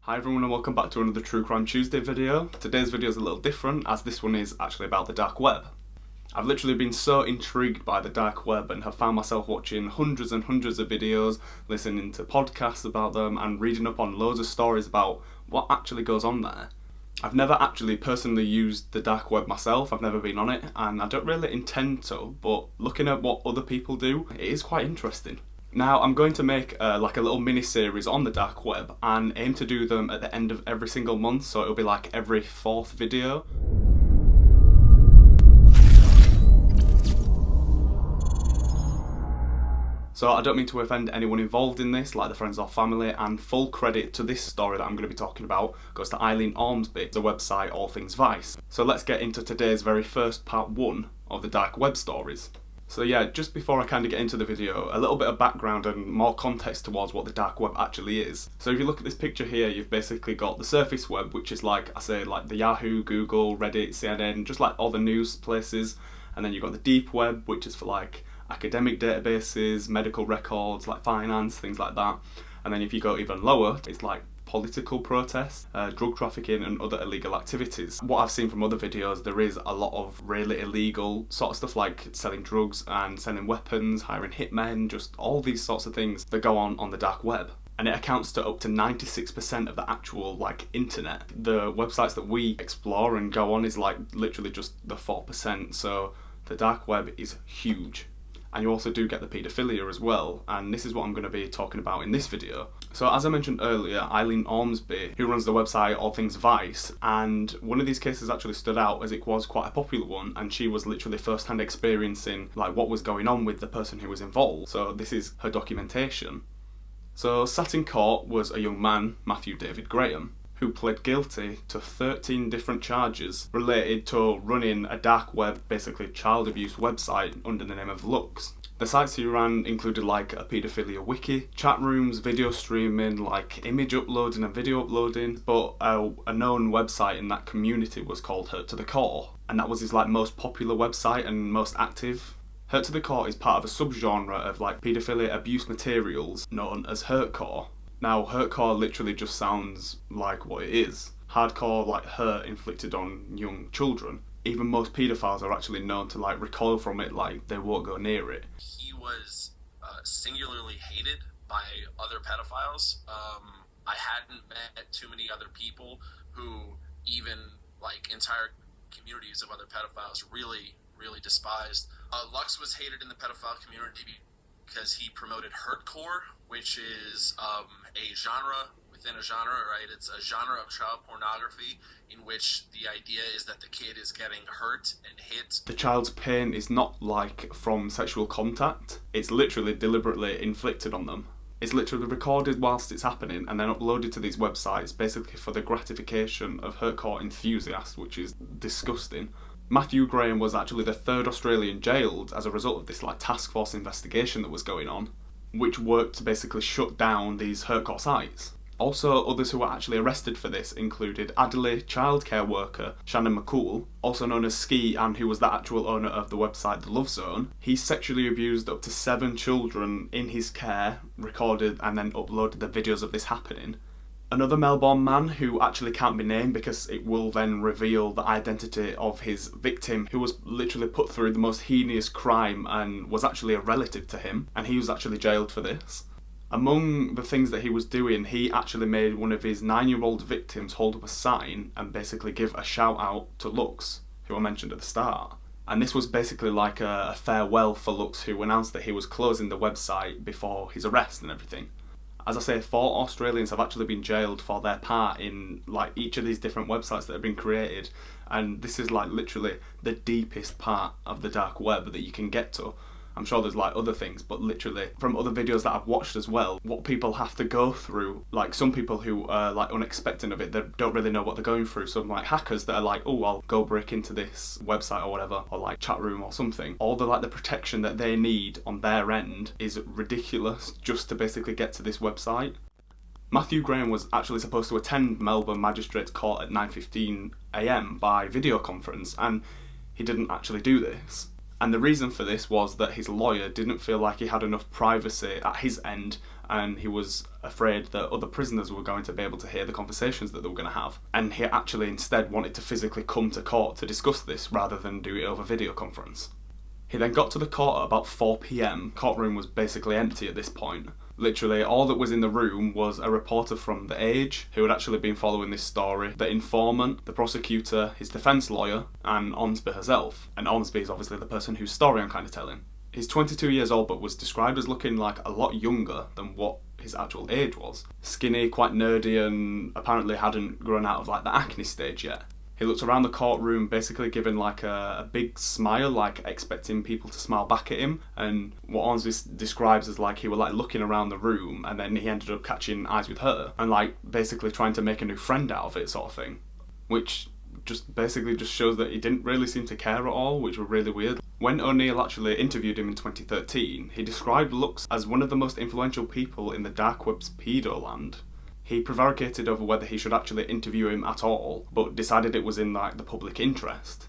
Hi everyone and welcome back to another True Crime Tuesday video. Today's video is a little different as this one is actually about the dark web. I've literally been so intrigued by the dark web and have found myself watching hundreds and hundreds of videos, listening to podcasts about them and reading up on loads of stories about what actually goes on there. I've never actually personally used the dark web myself, I've never been on it and I don't really intend to, but looking at what other people do, it is quite interesting. Now I'm going to make like a little mini series on the dark web and aim to do them at the end of every single month, so it'll be like every 4th video. So I don't mean to offend anyone involved in this, like the friends or family, and full credit to this story that I'm going to be talking about goes to Eileen Ormsby, the website All Things Vice. So let's get into today's very first part 1 of the dark web stories. So yeah, just before I kind of get into the video, a little bit of background and more context towards what the dark web actually is. So if you look at this picture here, you've basically got the surface web, which is like, I say, like the Yahoo, Google, Reddit, CNN, just like all the news places. And then you've got the deep web, which is for like academic databases, medical records, like finance, things like that. And then if you go even lower, it's like political protests, drug trafficking and other illegal activities. What I've seen from other videos, there is a lot of really illegal sort of stuff like selling drugs and selling weapons, hiring hitmen, just all these sorts of things that go on the dark web. And it accounts to up to 96% of the actual like internet. The websites that we explore and go on is like literally just the 4%, so the dark web is huge. And you also do get the paedophilia as well, and this is what I'm going to be talking about in this video. So as I mentioned earlier, Eileen Ormsby, who runs the website All Things Vice, and one of these cases actually stood out as it was quite a popular one, and she was literally first-hand experiencing like what was going on with the person who was involved. So this is her documentation. So sat in court was a young man, Matthew David Graham, who pled guilty to 13 different charges related to running a dark web, basically child abuse website under the name of Lux. The sites he ran included like a paedophilia wiki, chat rooms, video streaming, like image uploading and video uploading, but a known website in that community was called Hurt to the Core, and that was his like most popular website and most active. Hurt to the Core is part of a subgenre of like paedophilia abuse materials known as hurtcore. Now, hurtcore literally just sounds like what it is. Hardcore, like hurt inflicted on young children. Even most paedophiles are actually known to like recoil from it, like they won't go near it. He was singularly hated by other pedophiles. I hadn't met too many other people who even like entire communities of other pedophiles really despised. Lux was hated in the pedophile community because he promoted hurtcore, which is a genre within a genre, right? It's a genre of child pornography in which the idea is that the kid is getting hurt and hit. The child's pain is not like from sexual contact, it's literally deliberately inflicted on them. It's literally recorded whilst it's happening and then uploaded to these websites basically for the gratification of hurtcore enthusiasts, which is disgusting. Matthew Graham was actually the 3rd Australian jailed as a result of this like task force investigation that was going on, which worked to basically shut down these hurtcore sites. Also, others who were actually arrested for this included Adelaide childcare worker Shannon McCool, also known as Ski and who was the actual owner of the website The Love Zone. He sexually abused up to 7 children in his care, recorded and then uploaded the videos of this happening. Another Melbourne man who actually can't be named because it will then reveal the identity of his victim, who was literally put through the most heinous crime and was actually a relative to him, and he was actually jailed for this. Among the things that he was doing, he actually made one of his 9-year-old victims hold up a sign and basically give a shout out to Lux, who I mentioned at the start. And this was basically like a farewell for Lux, who announced that he was closing the website before his arrest and everything. As I say, 4 Australians have actually been jailed for their part in like each of these different websites that have been created, and this is like literally the deepest part of the dark web that you can get to. I'm sure there's like other things, but literally from other videos that I've watched as well, what people have to go through, like some people who are like unexpecting of it, they don't really know what they're going through. Some like hackers that are like, oh, I'll go break into this website or whatever, or like chat room or something. All the like the protection that they need on their end is ridiculous just to basically get to this website. Matthew Graham was actually supposed to attend Melbourne Magistrates Court at 9:15 AM by video conference, and he didn't actually do this. And the reason for this was that his lawyer didn't feel like he had enough privacy at his end and he was afraid that other prisoners were going to be able to hear the conversations that they were going to have. And he actually instead wanted to physically come to court to discuss this rather than do it over video conference. He then got to the court at about 4 PM. Courtroom was basically empty at this point. Literally, all that was in the room was a reporter from The Age, who had actually been following this story, the informant, the prosecutor, his defence lawyer, and Ormsby herself. And Ormsby is obviously the person whose story I'm kind of telling. He's 22 years old, but was described as looking like a lot younger than what his actual age was. Skinny, quite nerdy, and apparently hadn't grown out of like the acne stage yet. He looked around the courtroom, basically giving like a big smile, like expecting people to smile back at him. And what Ormsby describes as like he was like looking around the room, and then he ended up catching eyes with her, and like basically trying to make a new friend out of it, sort of thing. Which just basically just shows that he didn't really seem to care at all, which was really weird. When O'Neill actually interviewed him in 2013, he described Lux as one of the most influential people in the dark web's pedo land. He prevaricated over whether he should actually interview him at all, but decided it was in like the public interest.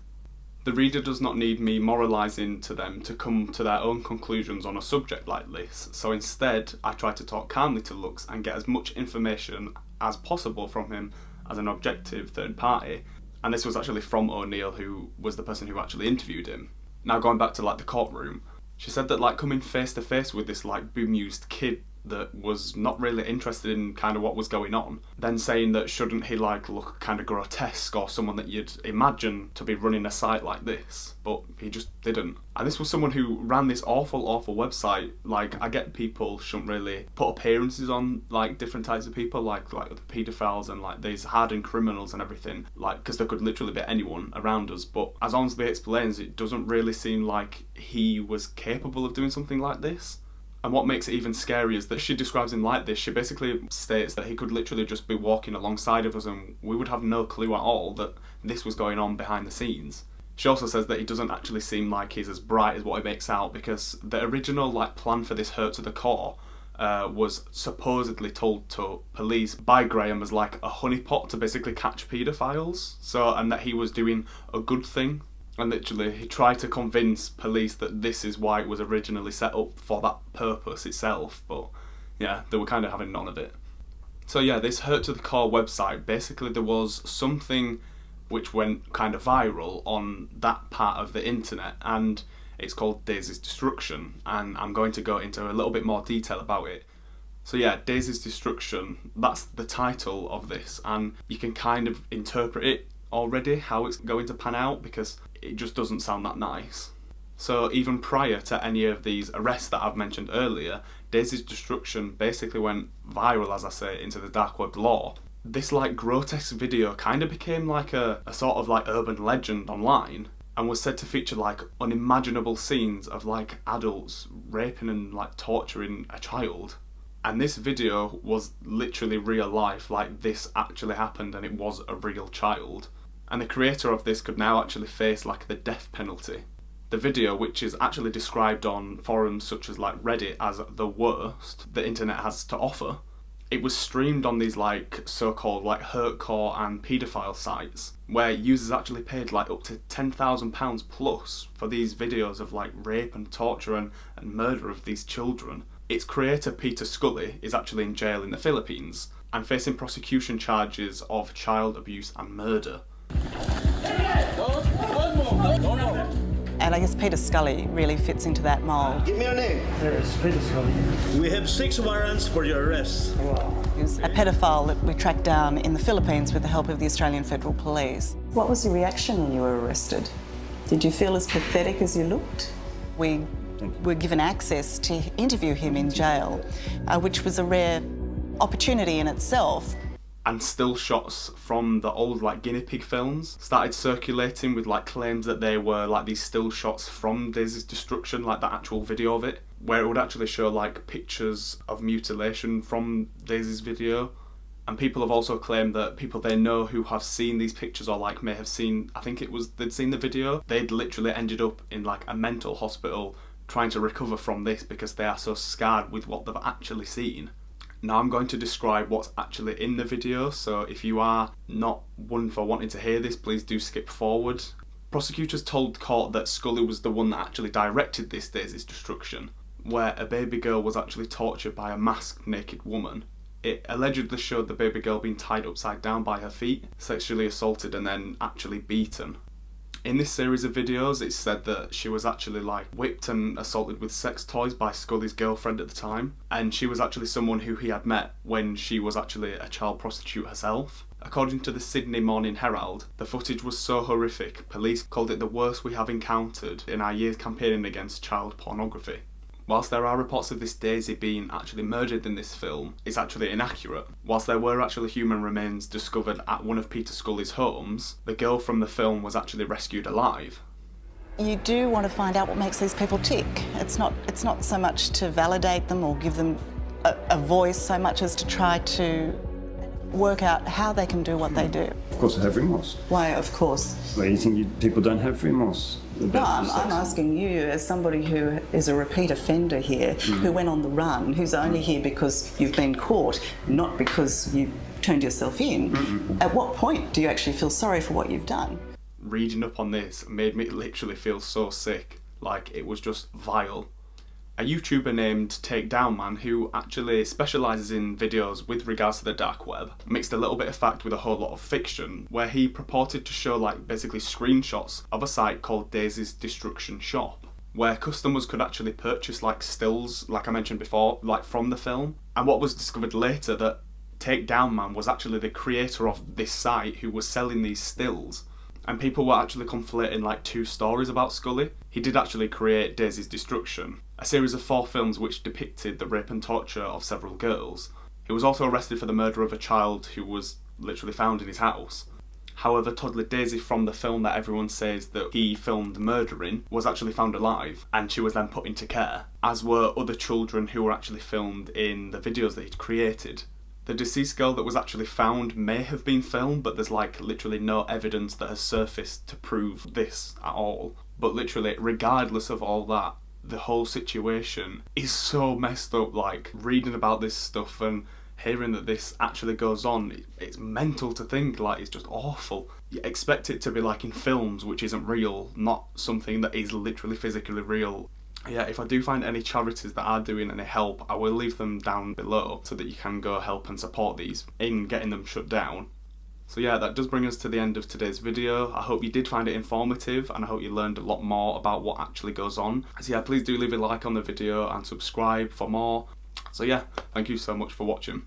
The reader does not need me moralising to them to come to their own conclusions on a subject like this, so instead I try to talk calmly to Lux and get as much information as possible from him as an objective third party. And this was actually from O'Neill, who was the person who actually interviewed him. Now going back to like the courtroom, she said that like coming face to face with this like bemused kid that was not really interested in kind of what was going on, then saying that shouldn't he like look kind of grotesque or someone that you'd imagine to be running a site like this, but he just didn't. And this was someone who ran this awful website. Like, I get people shouldn't really put appearances on like different types of people, like the paedophiles and like these hardened criminals and everything, like because there could literally be anyone around us, but as Ormsby explains, it doesn't really seem like he was capable of doing something like this. And what makes it even scarier is that she describes him like this. She basically states that he could literally just be walking alongside of us and we would have no clue at all that this was going on behind the scenes. She also says that he doesn't actually seem like he's as bright as what he makes out, because the original like plan for this hurt to the core was supposedly told to police by Graham as like a honeypot to basically catch paedophiles. So, and that he was doing a good thing. And literally, he tried to convince police that this is why it was originally set up for that purpose itself, but yeah, they were kind of having none of it. So yeah, this Hurt to the Core website, basically there was something which went kind of viral on that part of the internet, and it's called Daisy's Destruction, and I'm going to go into a little bit more detail about it. So yeah, Daisy's Destruction, that's the title of this, and you can kind of interpret it already how it's going to pan out, because it just doesn't sound that nice. So even prior to any of these arrests that I've mentioned earlier, Daisy's Destruction basically went viral, as I say, into the dark web lore. This like grotesque video kind of became like a sort of like urban legend online, and was said to feature like unimaginable scenes of like adults raping and like torturing a child. And this video was literally real life, like this actually happened and it was a real child. And the creator of this could now actually face like the death penalty. The video, which is actually described on forums such as like Reddit as the worst the internet has to offer, it was streamed on these like so-called like hurtcore and paedophile sites, where users actually paid like up to £10,000 plus for these videos of like rape and torture and murder of these children. Its creator, Peter Scully, is actually in jail in the Philippines and facing prosecution charges of child abuse and murder. And I guess Peter Scully really fits into that mould. Give me your name. There's Peter Scully. We have 6 warrants for your arrest. Wow. He was a pedophile that we tracked down in the Philippines with the help of the Australian Federal Police. What was your reaction when you were arrested? Did you feel as pathetic as you looked? We were given access to interview him in jail, which was a rare opportunity in itself. And still shots from the old like guinea pig films started circulating with like claims that they were like these still shots from Daisy's Destruction, like the actual video of it, where it would actually show like pictures of mutilation from Daisy's video. And people have also claimed that people they know who have seen these pictures or like may have seen, I think it was they'd seen the video, they'd literally ended up in like a mental hospital trying to recover from this because they are so scarred with what they've actually seen. Now I'm going to describe what's actually in the video, so if you are not one for wanting to hear this, please do skip forward. Prosecutors told court that Scully was the one that actually directed this Daisy's Destruction, where a baby girl was actually tortured by a masked naked woman. It allegedly showed the baby girl being tied upside down by her feet, sexually assaulted and then actually beaten. In this series of videos, it's said that she was actually like whipped and assaulted with sex toys by Scully's girlfriend at the time, and she was actually someone who he had met when she was actually a child prostitute herself. According to the Sydney Morning Herald, the footage was so horrific, police called it the worst we have encountered in our years campaigning against child pornography. Whilst there are reports of this Daisy being actually murdered in this film, it's actually inaccurate. Whilst there were actually human remains discovered at one of Peter Scully's homes, the girl from the film was actually rescued alive. You do want to find out what makes these people tick. It's not so much to validate them or give them a voice so much as to try to work out how they can do what they do. Of course I have remorse. Why, of course? Well, you think people don't have remorse? No, I'm asking you as somebody who is a repeat offender here, who went on the run, who's only here because you've been caught, not because you turned yourself in. At what point do you actually feel sorry for what you've done? Reading up on this made me literally feel so sick, like it was just vile. A YouTuber named Takedownman, who actually specialises in videos with regards to the dark web, mixed a little bit of fact with a whole lot of fiction, where he purported to show like basically screenshots of a site called Daisy's Destruction Shop, where customers could actually purchase like stills, like I mentioned before, like from the film. And what was discovered later, that Takedownman was actually the creator of this site who was selling these stills. And people were actually conflating like two stories about Scully. He did actually create Daisy's Destruction, a series of 4 films which depicted the rape and torture of several girls. He was also arrested for the murder of a child who was literally found in his house. However, toddler Daisy from the film that everyone says that he filmed murdering was actually found alive, and she was then put into care, as were other children who were actually filmed in the videos that he'd created. The deceased girl that was actually found may have been filmed, but there's like literally no evidence that has surfaced to prove this at all. But literally, regardless of all that, the whole situation is so messed up. Like, reading about this stuff and hearing that this actually goes on, it's mental to think, like, it's just awful. You expect it to be like in films, which isn't real, not something that is literally physically real. Yeah, if I do find any charities that are doing any help, I will leave them down below so that you can go help and support these in getting them shut down. So yeah, that does bring us to the end of today's video. I hope you did find it informative, and I hope you learned a lot more about what actually goes on. So yeah, please do leave a like on the video and subscribe for more. So yeah, thank you so much for watching.